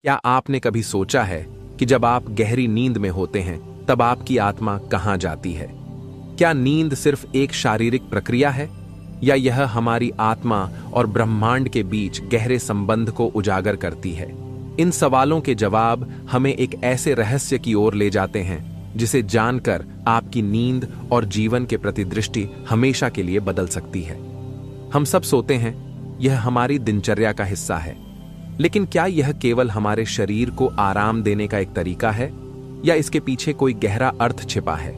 क्या आपने कभी सोचा है कि जब आप गहरी नींद में होते हैं तब आपकी आत्मा कहाँ जाती है? क्या नींद सिर्फ एक शारीरिक प्रक्रिया है या यह हमारी आत्मा और ब्रह्मांड के बीच गहरे संबंध को उजागर करती है? इन सवालों के जवाब हमें एक ऐसे रहस्य की ओर ले जाते हैं जिसे जानकर आपकी नींद और जीवन के प्रति दृष्टि हमेशा के लिए बदल सकती है। हम सब सोते हैं, यह हमारी दिनचर्या का हिस्सा है, लेकिन क्या यह केवल हमारे शरीर को आराम देने का एक तरीका है या इसके पीछे कोई गहरा अर्थ छिपा है?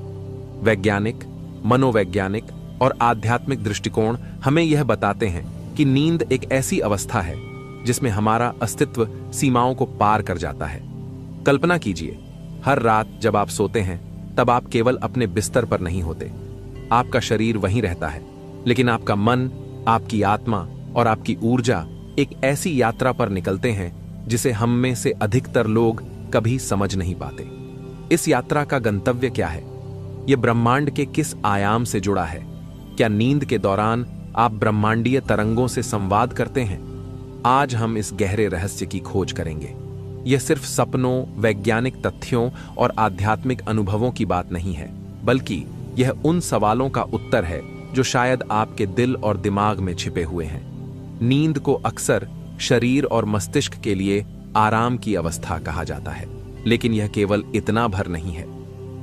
वैज्ञानिक, मनोवैज्ञानिक और आध्यात्मिक दृष्टिकोण हमें यह बताते हैं कि नींद एक ऐसी अवस्था है जिसमें हमारा अस्तित्व सीमाओं को पार कर जाता है। कल्पना कीजिए, हर रात जब आप सोते हैं तब आप केवल अपने बिस्तर पर नहीं होते। आपका शरीर वहीं रहता है, लेकिन आपका मन, आपकी आत्मा और आपकी ऊर्जा एक ऐसी यात्रा पर निकलते हैं जिसे हम में से अधिकतर लोग कभी समझ नहीं पाते। इस यात्रा का गंतव्य क्या है? यह ब्रह्मांड के किस आयाम से जुड़ा है? क्या नींद के दौरान आप ब्रह्मांडीय तरंगों से संवाद करते हैं? आज हम इस गहरे रहस्य की खोज करेंगे। यह सिर्फ सपनों, वैज्ञानिक तथ्यों और आध्यात्मिक अनुभवों की बात नहीं है, बल्कि यह उन सवालों का उत्तर है जो शायद आपके दिल और दिमाग में छिपे हुए हैं। नींद को अक्सर शरीर और मस्तिष्क के लिए आराम की अवस्था कहा जाता है, लेकिन यह केवल इतना भर नहीं है।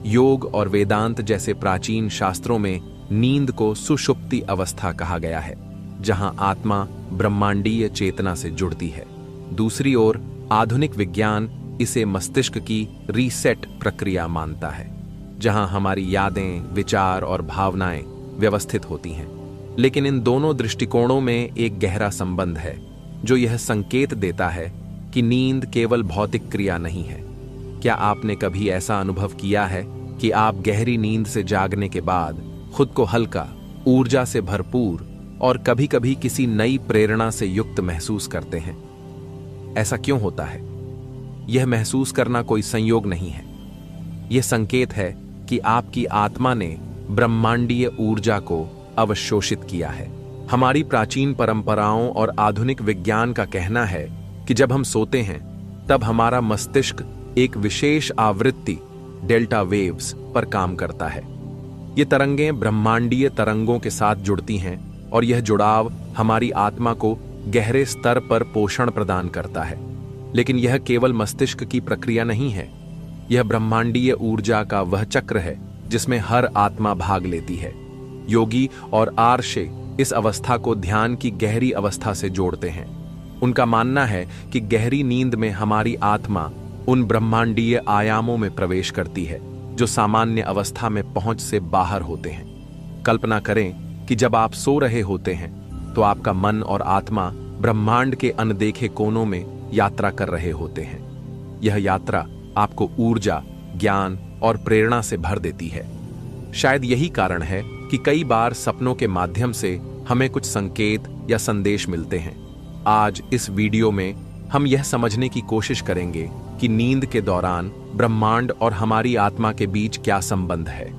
योग और वेदांत जैसे प्राचीन शास्त्रों में नींद को सुषुप्ति अवस्था कहा गया है, जहां आत्मा ब्रह्मांडीय चेतना से जुड़ती है। दूसरी ओर आधुनिक विज्ञान इसे मस्तिष्क की रीसेट प्रक्रिया मानता है, जहां हमारी यादें, विचार और भावनाएं व्यवस्थित होती हैं। लेकिन इन दोनों दृष्टिकोणों में एक गहरा संबंध है जो यह संकेत देता है कि नींद केवल भौतिक क्रिया नहीं है। क्या आपने कभी ऐसा अनुभव किया है कि आप गहरी नींद से जागने के बाद खुद को हल्का, ऊर्जा से भरपूर और कभी-कभी किसी नई प्रेरणा से युक्त महसूस करते हैं? ऐसा क्यों होता है? यह महसूस करना कोई संयोग नहीं है। यह संकेत है कि आपकी आत्मा ने ब्रह्मांडीय ऊर्जा को अवशोषित किया है। हमारी प्राचीन परंपराओं और आधुनिक विज्ञान का कहना है कि जब हम सोते हैं तब हमारा मस्तिष्क एक विशेष आवृत्ति, डेल्टा वेव्स, पर काम करता है। ये तरंगें ब्रह्मांडीय तरंगों के साथ जुड़ती हैं और यह जुड़ाव हमारी आत्मा को गहरे स्तर पर पोषण प्रदान करता है। लेकिन यह केवल मस्तिष्क की प्रक्रिया नहीं है, यह ब्रह्मांडीय ऊर्जा का वह चक्र है जिसमें हर आत्मा भाग लेती है। योगी और आर्षे इस अवस्था को ध्यान की गहरी अवस्था से जोड़ते हैं। उनका मानना है कि गहरी नींद में हमारी आत्मा उन ब्रह्मांडीय आयामों में प्रवेश करती है जो सामान्य अवस्था में पहुंच से बाहर होते हैं। कल्पना करें कि जब आप सो रहे होते हैं तो आपका मन और आत्मा ब्रह्मांड के अनदेखे कोनों में यात्रा कर रहे होते हैं। यह यात्रा आपको ऊर्जा, ज्ञान और प्रेरणा से भर देती है। शायद यही कारण है कि कई बार सपनों के माध्यम से हमें कुछ संकेत या संदेश मिलते हैं। आज इस वीडियो में हम यह समझने की कोशिश करेंगे कि नींद के दौरान ब्रह्मांड और हमारी आत्मा के बीच क्या संबंध है।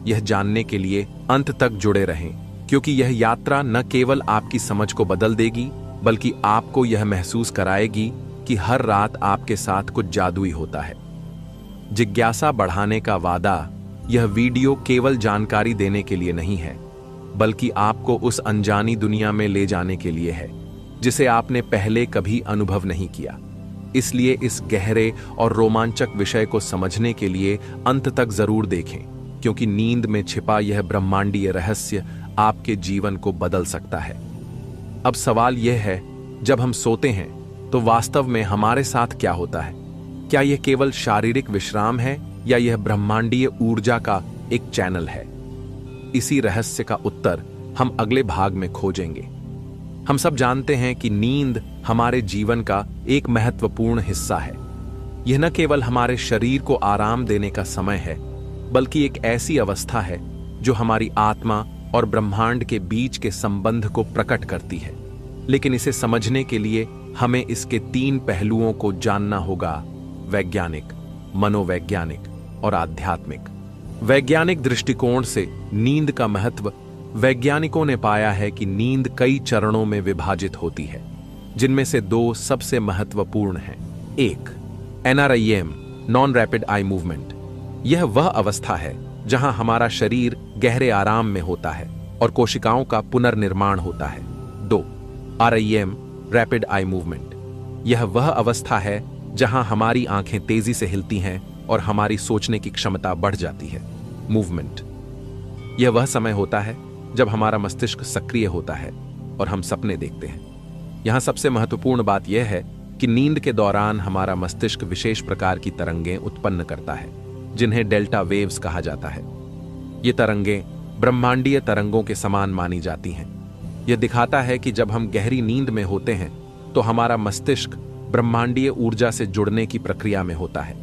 यह जानने के लिए अंत तक जुड़े रहें, क्योंकि यह यात्रा न केवल आपकी समझ को बदल देगी, बल्कि आपको यह महसूस कराएगी कि हर रात आपके साथ कुछ जादुई होता है। जिज्ञासा बढ़ाने का वादा, यह वीडियो केवल जानकारी देने के लिए नहीं है, बल्कि आपको उस अनजानी दुनिया में ले जाने के लिए है जिसे आपने पहले कभी अनुभव नहीं किया। इसलिए इस गहरे और रोमांचक विषय को समझने के लिए अंत तक जरूर देखें, क्योंकि नींद में छिपा यह ब्रह्मांडीय रहस्य आपके जीवन को बदल सकता है। अब सवाल यह है, जब हम सोते हैं तो वास्तव में हमारे साथ क्या होता है? क्या यह केवल शारीरिक विश्राम है या यह ब्रह्मांडीय ऊर्जा का एक चैनल है? इसी रहस्य का उत्तर हम अगले भाग में खोजेंगे। हम सब जानते हैं कि नींद हमारे जीवन का एक महत्वपूर्ण हिस्सा है। यह न केवल हमारे शरीर को आराम देने का समय है, बल्कि एक ऐसी अवस्था है जो हमारी आत्मा और ब्रह्मांड के बीच के संबंध को प्रकट करती है। लेकिन इसे समझने के लिए हमें इसके 3 पहलुओं को जानना होगा: वैज्ञानिक, मनोवैज्ञानिक और आध्यात्मिक। वैज्ञानिक दृष्टिकोण से नींद का महत्व वैज्ञानिकों ने पाया है कि नींद कई चरणों में विभाजित होती है, जिनमें से 2 सबसे महत्वपूर्ण हैं: एक, NREM non rapid eye movement. यह वह अवस्था है जहां हमारा शरीर गहरे आराम में होता है और कोशिकाओं का पुनर्निर्माण होता है। 2, REM रैपिड आई मूवमेंट। यह वह अवस्था है जहां हमारी आंखें तेजी से हिलती हैं और हमारी सोचने की क्षमता बढ़ जाती है। मूवमेंट। यह वह समय होता है जब हमारा मस्तिष्क सक्रिय होता है और हम सपने देखते हैं। यहां सबसे महत्वपूर्ण बात यह है कि नींद के दौरान हमारा मस्तिष्क विशेष प्रकार की तरंगें उत्पन्न करता है जिन्हें डेल्टा वेव्स कहा जाता है। ये तरंगें ब्रह्मांडीय तरंगों के समान मानी जाती हैं। यह दिखाता है कि जब हम गहरी नींद में होते हैं तो हमारा मस्तिष्क ब्रह्मांडीय ऊर्जा से जुड़ने की प्रक्रिया में होता है।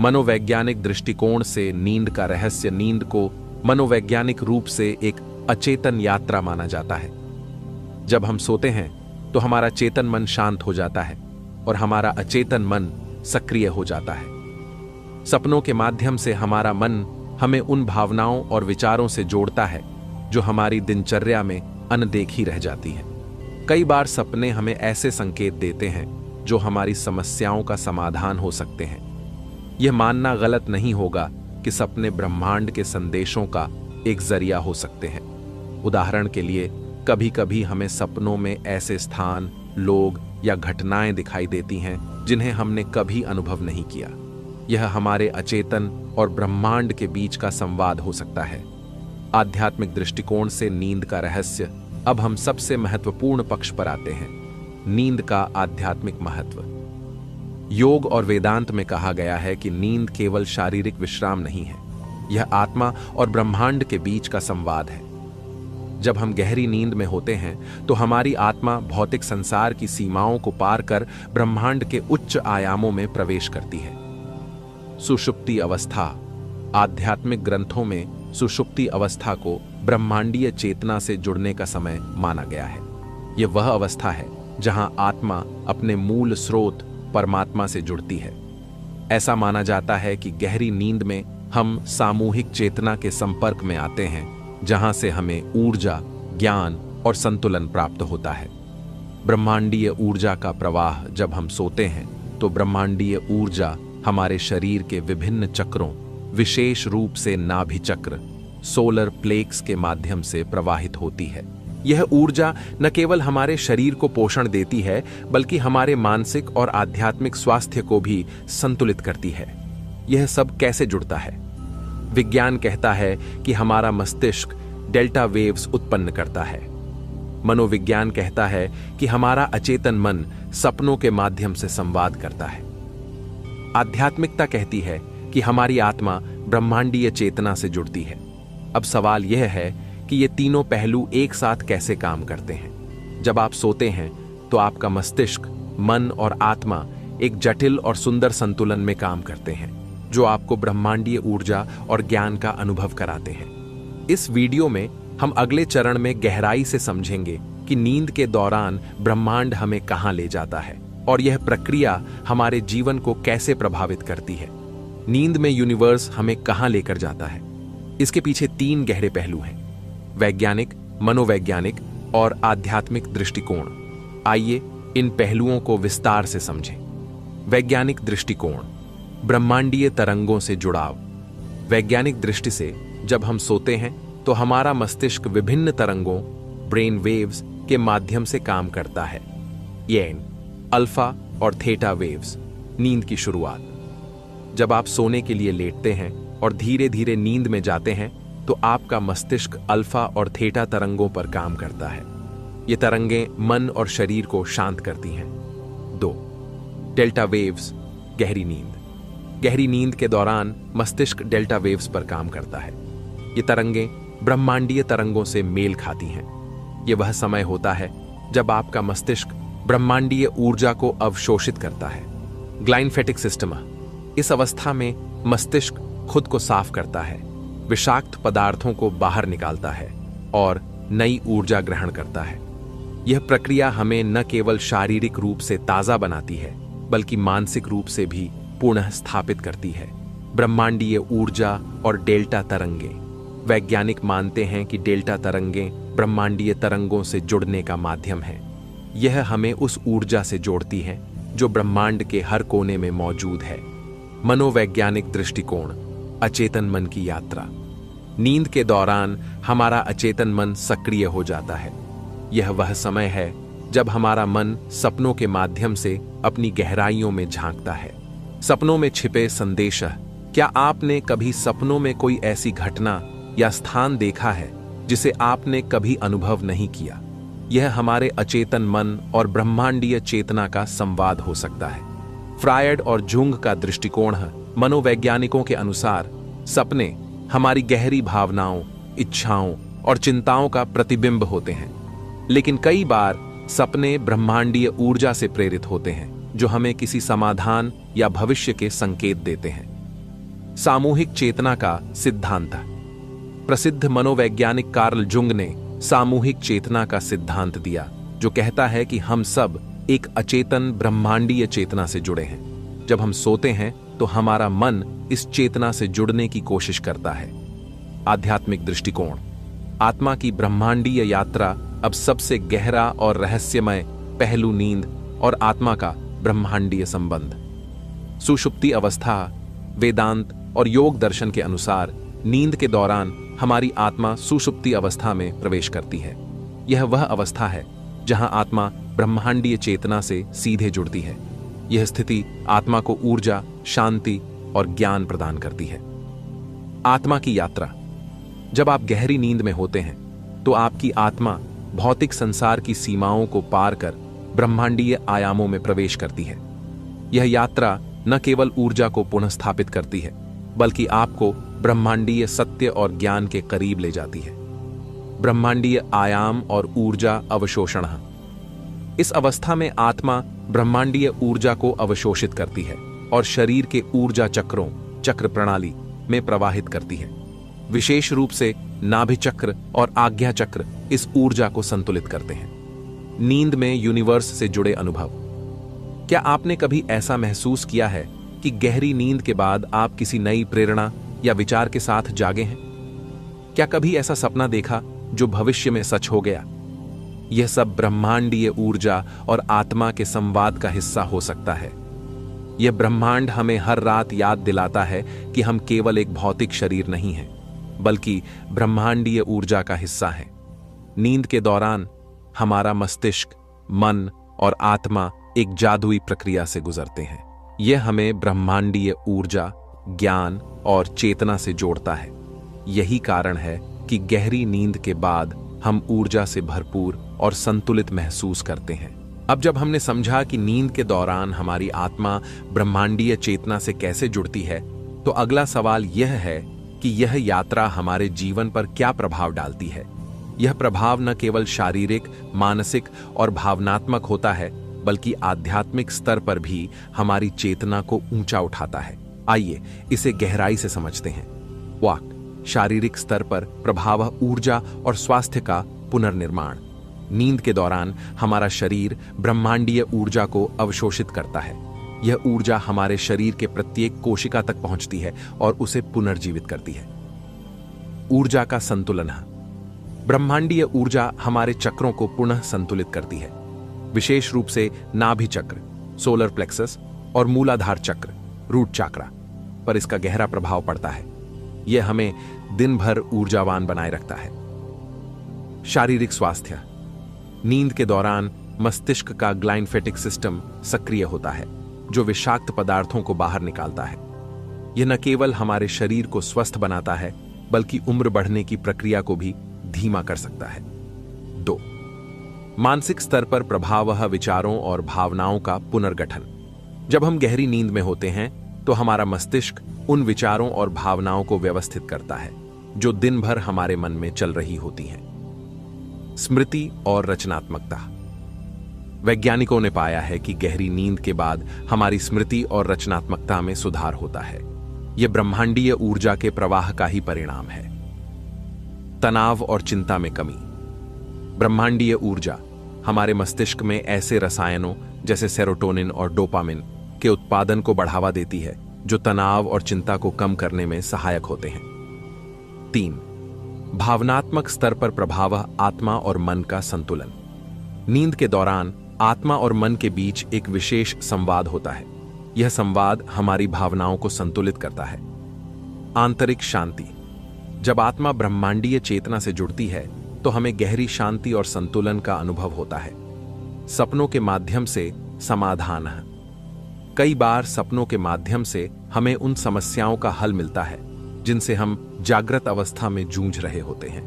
मनोवैज्ञानिक दृष्टिकोण से नींद का रहस्य नींद को मनोवैज्ञानिक रूप से एक अचेतन यात्रा माना जाता है। जब हम सोते हैं तो हमारा चेतन मन शांत हो जाता है और हमारा अचेतन मन सक्रिय हो जाता है। सपनों के माध्यम से हमारा मन हमें उन भावनाओं और विचारों से जोड़ता है जो हमारी दिनचर्या में अनदेखी रह जाती हैं। कई बार सपने हमें ऐसे संकेत देते हैं जो हमारी समस्याओं का समाधान हो सकते हैं। यह मानना गलत नहीं होगा कि सपने ब्रह्मांड के संदेशों का एक जरिया हो सकते हैं। उदाहरण के लिए, कभी कभी हमें सपनों में ऐसे स्थान, लोग या घटनाएं दिखाई देती हैं जिन्हें हमने कभी अनुभव नहीं किया। यह हमारे अचेतन और ब्रह्मांड के बीच का संवाद हो सकता है। आध्यात्मिक दृष्टिकोण से नींद का रहस्य। अब हम सबसे महत्वपूर्ण पक्ष पर आते हैं, नींद का आध्यात्मिक महत्व। योग और वेदांत में कहा गया है कि नींद केवल शारीरिक विश्राम नहीं है, यह आत्मा और ब्रह्मांड के बीच का संवाद है। जब हम गहरी नींद में होते हैं तो हमारी आत्मा भौतिक संसार की सीमाओं को पार कर ब्रह्मांड के उच्च आयामों में प्रवेश करती है। सुषुप्ति अवस्था। आध्यात्मिक ग्रंथों में सुषुप्ति अवस्था को ब्रह्मांडीय चेतना से जुड़ने का समय माना गया है। यह वह अवस्था है जहां आत्मा अपने मूल स्रोत परमात्मा से जुड़ती है। ऐसा माना जाता है कि गहरी नींद में हम सामूहिक चेतना के संपर्क में आते हैं, जहां से हमें ऊर्जा, ज्ञान और संतुलन प्राप्त होता है। ब्रह्मांडीय ऊर्जा का प्रवाह। जब हम सोते हैं तो ब्रह्मांडीय ऊर्जा हमारे शरीर के विभिन्न चक्रों, विशेष रूप से नाभि चक्र, सोलर प्लेक्स के माध्यम से प्रवाहित होती है। यह ऊर्जा न केवल हमारे शरीर को पोषण देती है, बल्कि हमारे मानसिक और आध्यात्मिक स्वास्थ्य को भी संतुलित करती है। यह सब कैसे जुड़ता है? विज्ञान कहता है कि हमारा मस्तिष्क डेल्टा वेव्स उत्पन्न करता है। मनोविज्ञान कहता है कि हमारा अचेतन मन सपनों के माध्यम से संवाद करता है। आध्यात्मिकता कहती है कि हमारी आत्मा ब्रह्मांडीय चेतना से जुड़ती है। अब सवाल यह है कि ये तीनों पहलू एक साथ कैसे काम करते हैं। जब आप सोते हैं तो आपका मस्तिष्क, मन और आत्मा एक जटिल और सुंदर संतुलन में काम करते हैं, जो आपको ब्रह्मांडीय ऊर्जा और ज्ञान का अनुभव कराते हैं। इस वीडियो में हम अगले चरण में गहराई से समझेंगे कि नींद के दौरान ब्रह्मांड हमें कहां ले जाता है और यह प्रक्रिया हमारे जीवन को कैसे प्रभावित करती है। नींद में यूनिवर्स हमें कहां लेकर जाता है। इसके पीछे 3 गहरे पहलू हैं, वैज्ञानिक, मनोवैज्ञानिक और आध्यात्मिक दृष्टिकोण। आइए इन पहलुओं को विस्तार से समझें। वैज्ञानिक दृष्टिकोण। ब्रह्मांडीय तरंगों से जुड़ाव। वैज्ञानिक दृष्टि से जब हम सोते हैं तो हमारा मस्तिष्क विभिन्न तरंगों, ब्रेन वेव्स के माध्यम से काम करता है। ये अल्फा और थीटा वेव्स। नींद की शुरुआत। जब आप सोने के लिए लेटते हैं और धीरे धीरे नींद में जाते हैं तो आपका मस्तिष्क अल्फा और थीटा तरंगों पर काम करता है। ये तरंगें मन और शरीर को शांत करती हैं। 2. डेल्टा वेव्स, गहरी नींद। गहरी नींद के दौरान मस्तिष्क डेल्टा वेव्स पर काम करता है। ये तरंगें ब्रह्मांडीय तरंगों से मेल खाती हैं। यह वह समय होता है जब आपका मस्तिष्क ब्रह्मांडीय ऊर्जा को अवशोषित करता है। ग्लाइम्फेटिक सिस्टम। इस अवस्था में मस्तिष्क खुद को साफ करता है, विषाक्त पदार्थों को बाहर निकालता है और नई ऊर्जा ग्रहण करता है। यह प्रक्रिया हमें न केवल शारीरिक रूप से ताजा बनाती है, बल्कि मानसिक रूप से भी पुनः स्थापित करती है। ब्रह्मांडीय ऊर्जा और डेल्टा तरंगें। वैज्ञानिक मानते हैं कि डेल्टा तरंगें ब्रह्मांडीय तरंगों से जुड़ने का माध्यम है। यह हमें उस ऊर्जा से जोड़ती हैं जो ब्रह्मांड के हर कोने में मौजूद है। मनोवैज्ञानिक दृष्टिकोण, अचेतन मन की यात्रा। नींद के दौरान हमारा अचेतन मन सक्रिय हो जाता है। यह वह समय है जब हमारा मन सपनों के माध्यम से अपनी गहराइयों में झांकता है। सपनों में छिपे संदेश। क्या आपने कभी सपनों में कोई ऐसी घटना या स्थान देखा है जिसे आपने कभी अनुभव नहीं किया? यह हमारे अचेतन मन और ब्रह्मांडीय चेतना का संवाद हो सकता है। फ्रायड और जुंग का दृष्टिकोण है। मनोवैज्ञानिकों के अनुसार सपने हमारी गहरी भावनाओं, इच्छाओं और चिंताओं का प्रतिबिंब होते हैं, लेकिन कई बार सपने ब्रह्मांडीय ऊर्जा से प्रेरित होते हैं जो हमें किसी समाधान या भविष्य के संकेत देते हैं। सामूहिक चेतना का सिद्धांत। प्रसिद्ध मनोवैज्ञानिक कार्ल जुंग ने सामूहिक चेतना का सिद्धांत दिया, जो कहता है कि हम सब एक अचेतन ब्रह्मांडीय चेतना से जुड़े हैं। जब हम सोते हैं तो हमारा मन इस चेतना से जुड़ने की कोशिश करता है। आध्यात्मिक दृष्टिकोण। आत्मा की ब्रह्मांडीय यात्रा। अब सबसे गहरा और रहस्यमय पहलू नींद और आत्मा का ब्रह्मांडीय संबंध। सुषुप्ति अवस्था। वेदांत और योग दर्शन के अनुसार नींद के दौरान हमारी आत्मा सुषुप्ति अवस्था में प्रवेश करती है। यह वह अवस्था है जहां आत्मा ब्रह्मांडीय चेतना से सीधे जुड़ती है। यह स्थिति आत्मा को ऊर्जा, शांति और ज्ञान प्रदान करती है। आत्मा की यात्रा। जब आप गहरी नींद में होते हैं तो आपकी आत्मा भौतिक संसार की सीमाओं को पार कर ब्रह्मांडीय आयामों में प्रवेश करती है। यह यात्रा न केवल ऊर्जा को पुनः करती है, बल्कि आपको ब्रह्मांडीय सत्य और ज्ञान के करीब ले जाती है। ब्रह्मांडीय आयाम और ऊर्जा अवशोषण। इस अवस्था में आत्मा ब्रह्मांडीय ऊर्जा को अवशोषित करती है और शरीर के ऊर्जा चक्रों, चक्र प्रणाली में प्रवाहित करती है। विशेष रूप से नाभि चक्र और आज्ञा चक्र इस ऊर्जा को संतुलित करते हैं। नींद में यूनिवर्स से जुड़े अनुभव। क्या आपने कभी ऐसा महसूस किया है कि गहरी नींद के बाद आप किसी नई प्रेरणा या विचार के साथ जागे हैं? क्या कभी ऐसा सपना देखा जो भविष्य में सच हो गया? यह सब ब्रह्मांडीय ऊर्जा और आत्मा के संवाद का हिस्सा हो सकता है। यह ब्रह्मांड हमें हर रात याद दिलाता है कि हम केवल एक भौतिक शरीर नहीं हैं, बल्कि ब्रह्मांडीय ऊर्जा का हिस्सा हैं। नींद के दौरान हमारा मस्तिष्क, मन और आत्मा एक जादुई प्रक्रिया से गुजरते हैं। यह हमें ब्रह्मांडीय ऊर्जा, ज्ञान और चेतना से जोड़ता है। यही कारण है कि गहरी नींद के बाद हम ऊर्जा से भरपूर और संतुलित महसूस करते हैं। अब जब हमने समझा कि नींद के दौरान हमारी आत्मा ब्रह्मांडीय चेतना से कैसे जुड़ती है, तो अगला सवाल यह है कि यह यात्रा हमारे जीवन पर क्या प्रभाव डालती है। यह प्रभाव न केवल शारीरिक, मानसिक और भावनात्मक होता है, बल्कि आध्यात्मिक स्तर पर भी हमारी चेतना को ऊंचा उठाता है। आइए इसे गहराई से समझते हैं। वाक। शारीरिक स्तर पर प्रभाव ऊर्जा और स्वास्थ्य का पुनर्निर्माण। नींद के दौरान हमारा शरीर ब्रह्मांडीय ऊर्जा को अवशोषित करता है। यह ऊर्जा हमारे शरीर के प्रत्येक कोशिका तक पहुंचती है और उसे पुनर्जीवित करती है। ऊर्जा का संतुलन। ब्रह्मांडीय ऊर्जा हमारे चक्रों को पुनः संतुलित करती है, विशेष रूप से नाभि चक्र, सोलर प्लेक्सस और मूलाधार चक्र, रूट चक्रा पर इसका गहरा प्रभाव पड़ता है। यह हमें दिन भर ऊर्जावान बनाए रखता है। शारीरिक स्वास्थ्य। नींद के दौरान मस्तिष्क का ग्लाइम्फेटिक सिस्टम सक्रिय होता है, जो विषाक्त पदार्थों को बाहर निकालता है। यह न केवल हमारे शरीर को स्वस्थ बनाता है, बल्कि उम्र बढ़ने की प्रक्रिया को भी धीमा कर सकता है। 2. मानसिक स्तर पर प्रभाव विचारों और भावनाओं का पुनर्गठन। जब हम गहरी नींद में होते हैं तो हमारा मस्तिष्क उन विचारों और भावनाओं को व्यवस्थित करता है जो दिन भर हमारे मन में चल रही होती हैं। स्मृति और रचनात्मकता। वैज्ञानिकों ने पाया है कि गहरी नींद के बाद हमारी स्मृति और रचनात्मकता में सुधार होता है। यह ब्रह्मांडीय ऊर्जा के प्रवाह का ही परिणाम है। तनाव और चिंता में कमी। ब्रह्मांडीय ऊर्जा हमारे मस्तिष्क में ऐसे रसायनों जैसे सेरोटोनिन और डोपामिन के उत्पादन को बढ़ावा देती है, जो तनाव और चिंता को कम करने में सहायक होते हैं। 3. भावनात्मक स्तर पर प्रभाव आत्मा और मन का संतुलन। नींद के दौरान आत्मा और मन के बीच एक विशेष संवाद होता है। यह संवाद हमारी भावनाओं को संतुलित करता है। आंतरिक शांति। जब आत्मा ब्रह्मांडीय चेतना से जुड़ती है तो हमें गहरी शांति और संतुलन का अनुभव होता है। सपनों के माध्यम से समाधान। कई बार सपनों के माध्यम से हमें उन समस्याओं का हल मिलता है जिनसे हम जागृत अवस्था में जूझ रहे होते हैं।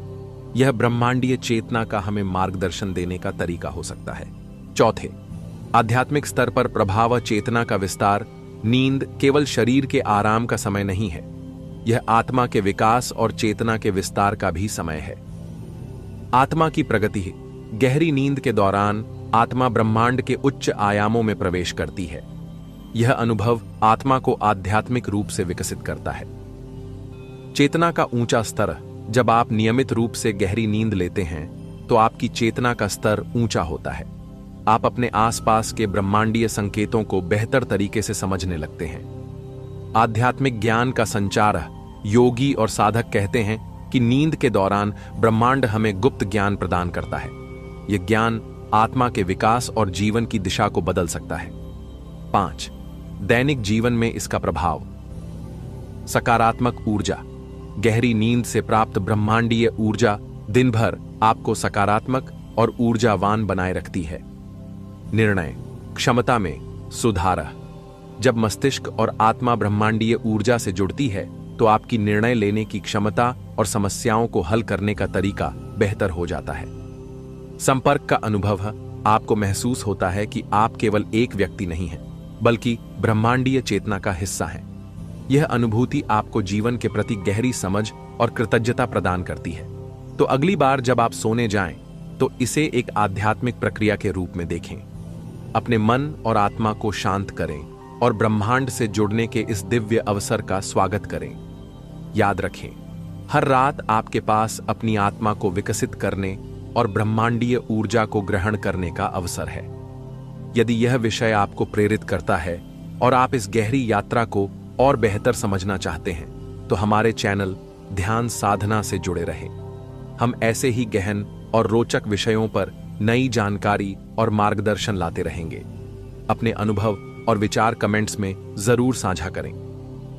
यह ब्रह्मांडीय चेतना का हमें मार्गदर्शन देने का तरीका हो सकता है। चौथे, आध्यात्मिक स्तर पर प्रभाव चेतना का विस्तार। नींद केवल शरीर के आराम का समय नहीं है, यह आत्मा के विकास और चेतना के विस्तार का भी समय है। आत्मा की प्रगति। गहरी नींद के दौरान आत्मा ब्रह्मांड के उच्च आयामों में प्रवेश करती है। यह अनुभव आत्मा को आध्यात्मिक रूप से विकसित करता है। चेतना का ऊंचा स्तर। जब आप नियमित रूप से गहरी नींद लेते हैं तो आपकी चेतना का स्तर ऊंचा होता है। आप अपने आसपास के ब्रह्मांडीय संकेतों को बेहतर तरीके से समझने लगते हैं। आध्यात्मिक ज्ञान का संचार। योगी और साधक कहते हैं कि नींद के दौरान ब्रह्मांड हमें गुप्त ज्ञान प्रदान करता है। यह ज्ञान आत्मा के विकास और जीवन की दिशा को बदल सकता है। 5, दैनिक जीवन में इसका प्रभाव। सकारात्मक ऊर्जा। गहरी नींद से प्राप्त ब्रह्मांडीय ऊर्जा दिन भर आपको सकारात्मक और ऊर्जावान बनाए रखती है। निर्णय क्षमता में सुधार। जब मस्तिष्क और आत्मा ब्रह्मांडीय ऊर्जा से जुड़ती है तो आपकी निर्णय लेने की क्षमता और समस्याओं को हल करने का तरीका बेहतर हो जाता है। संपर्क का अनुभव। आपको महसूस होता है कि आप केवल एक व्यक्ति नहीं हैं, बल्कि ब्रह्मांडीय चेतना का हिस्सा हैं। यह अनुभूति आपको जीवन के प्रति गहरी समझ और कृतज्ञता प्रदान करती है। तो अगली बार जब आप सोने जाएं, तो इसे एक आध्यात्मिक प्रक्रिया के रूप में देखें। अपने मन और आत्मा को शांत करें और ब्रह्मांड से जुड़ने के इस दिव्य अवसर का स्वागत करें। याद रखें, हर रात आपके पास अपनी आत्मा को विकसित करने और ब्रह्मांडीय ऊर्जा को ग्रहण करने का अवसर है। यदि यह विषय आपको प्रेरित करता है और आप इस गहरी यात्रा को और बेहतर समझना चाहते हैं, तो हमारे चैनल ध्यान साधना से जुड़े रहें। हम ऐसे ही गहन और रोचक विषयों पर नई जानकारी और मार्गदर्शन लाते रहेंगे। अपने अनुभव और विचार कमेंट्स में जरूर साझा करें।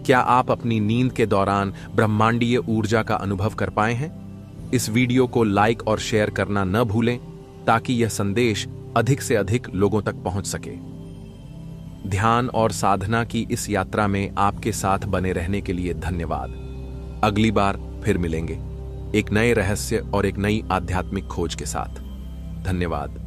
क्या आप अपनी नींद के दौरान ब्रह्मांडीय ऊर्जा का अनुभव कर पाए हैं? इस वीडियो को लाइक और शेयर करना न भूलें ताकि यह संदेश अधिक से अधिक लोगों तक पहुंच सके। ध्यान और साधना की इस यात्रा में आपके साथ बने रहने के लिए धन्यवाद। अगली बार फिर मिलेंगे एक नए रहस्य और एक नई आध्यात्मिक खोज के साथ। धन्यवाद।